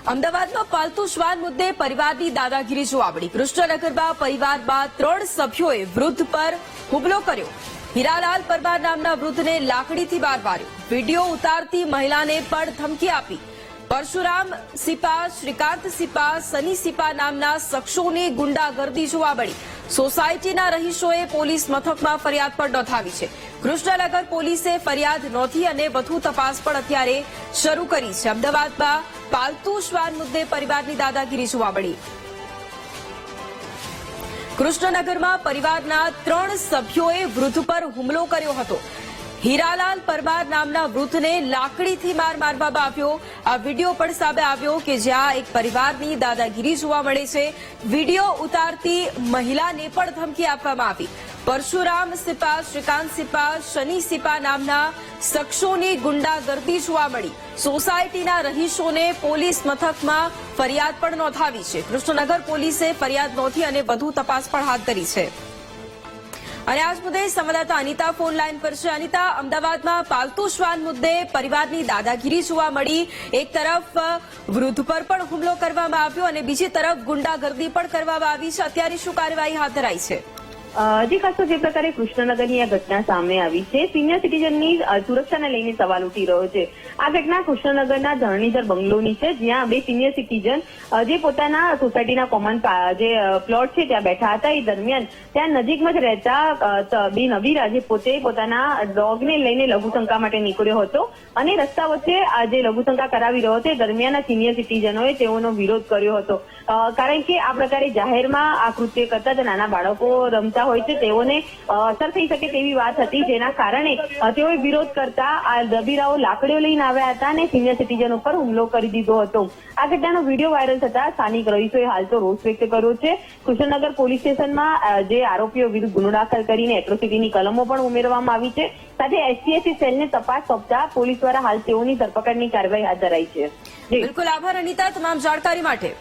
અમદાવાદમાં પાલતુ શ્વાન મુદ્દે પરિવારની દાદાગીરી જોવા મળી। કૃષ્ણનગરમાં પરિવારમાં 3 સભ્યોએ વૃદ્ધ પર હુમલો કર્યો। હીરાલાલ પરમાર નામના વૃદ્ધને લાકડીથી માર માર્યો। વિડીયો ઉતારતી મહિલાને પણ ધમકી આપી। પરશુરામ સિપા, શ્રીકાંત સિપા, સની સિપા નામના શખ્સોની ગુંડાગર્દી જોવા મળી। સોસાયટીના રહીશોએ પોલીસ મથકમાં ફરિયાદ પણ નોંધાવી છે। કૃષ્ણનગર પોલીસે ફરિયાદ નોંધી અને વધુ તપાસ પણ અત્યારે શરૂ કરી છે। અમદાવાદમાં પાલતુ શ્વાન મુદ્દે પરિવારની દાદાગીરી જોવા મળી। કૃષ્ણનગરમાં પરિવારના 3 સભ્યોએ વૃદ્ધ પર હુમલો કર્યો હતો। હીરાલાલ પરમાર નામના વૃદ્ધને લાકડીથી માર મારવામાં આવ્યો। આ વિડીયો પણ સામે આવ્યો કે જ્યાં એક પરિવારની દાદાગીરી જોવા મળે છે। વિડીયો ઉતારતી મહિલાને પણ ધમકી આપવામાં આવી। પરશુરામ સિપા, શ્રીકાંત સિપા, શની સિપા નામના શખ્સોની ગુંડાગર્દી જોવા મળી। સોસાયટીના રહીશોને પોલીસ મથકમાં ફરિયાદ પણ નોંધાવી છે। કૃષ્ણનગર પોલીસે ફરિયાદ નોંધી અને વધુ તપાસ પણ હાથ ધરી છે। અને આજ મુદ્દે સંવાદદાતા અનિતા ફોન લાઈન પર છે। અનિતા, અમદાવાદમાં પાલતુ શ્વાન મુદ્દે પરિવારની દાદાગીરી જોવા મળી। એક તરફ વૃદ્ધ પર પણ હુમલો કરવામાં આવ્યો અને બીજી તરફ ગુંડાગર્દી પણ કરવામાં આવી છે। અત્યારે શું કાર્યવાહી હાથ ધરાઈ છે? જે ખાસ જે પ્રકારે કૃષ્ણનગરની આ ઘટના સામે આવી છે, સિનિયર સિટીઝનની સુરક્ષાને લઈને સવાલ ઉઠી રહ્યો છે। આ ઘટના કૃષ્ણનગરના ધરણીધર બંગલોની છે, જ્યાં 2 સિનિયર સિટીઝન જે પોતાના સોસાયટીના કોમન જે પ્લોટ છે ત્યાં બેઠા હતા। એ દરમિયાન ત્યાં નજીકમાં જ રહેતા બે નવીરા જે પોતે પોતાના ડોગને લઈને લઘુશંકા માટે નીકળ્યો હતો અને રસ્તા વચ્ચે જે લઘુશંકા કરાવી રહ્યો હતો દરમિયાન સિનિયર સિટીઝનોએ તેઓનો વિરોધ કર્યો હતો। કારણ કે આ પ્રકારે જાહેરમાં આ કૃત્ય કરતા જે નાના બાળકો રમતા હોય છે તેઓને અસર થઈ શકે તેવી વાત હતી, જેના કારણે તેઓએ વિરોધ કરતા આ દબીરાઓ લાકડીઓ લઈને આવ્યા હતા અને સિનિયર સિટીઝન ઉપર હુમલો કરી દીધો હતો। આ ઘટનાનો વિડીયો વાયરલ થતા સ્થાનિક રહીશોએ હાલ તો રોષ વ્યક્ત કર્યો છે। કૃષ્ણનગર પોલીસ સ્ટેશનમાં જે આરોપીઓ વિરુદ્ધ ગુનો દાખલ કરીને એટ્રોસિટીની કલમો પણ ઉમેરવામાં આવી છે। સાથે એસટીએસસી સેલને તપાસ સોંપતા પોલીસ દ્વારા હાલ તેઓની ધરપકડની કાર્યવાહી હાથ ધરાઈ છે। બિલકુલ, આભાર અનિતા તમામ જાણકારી માટે।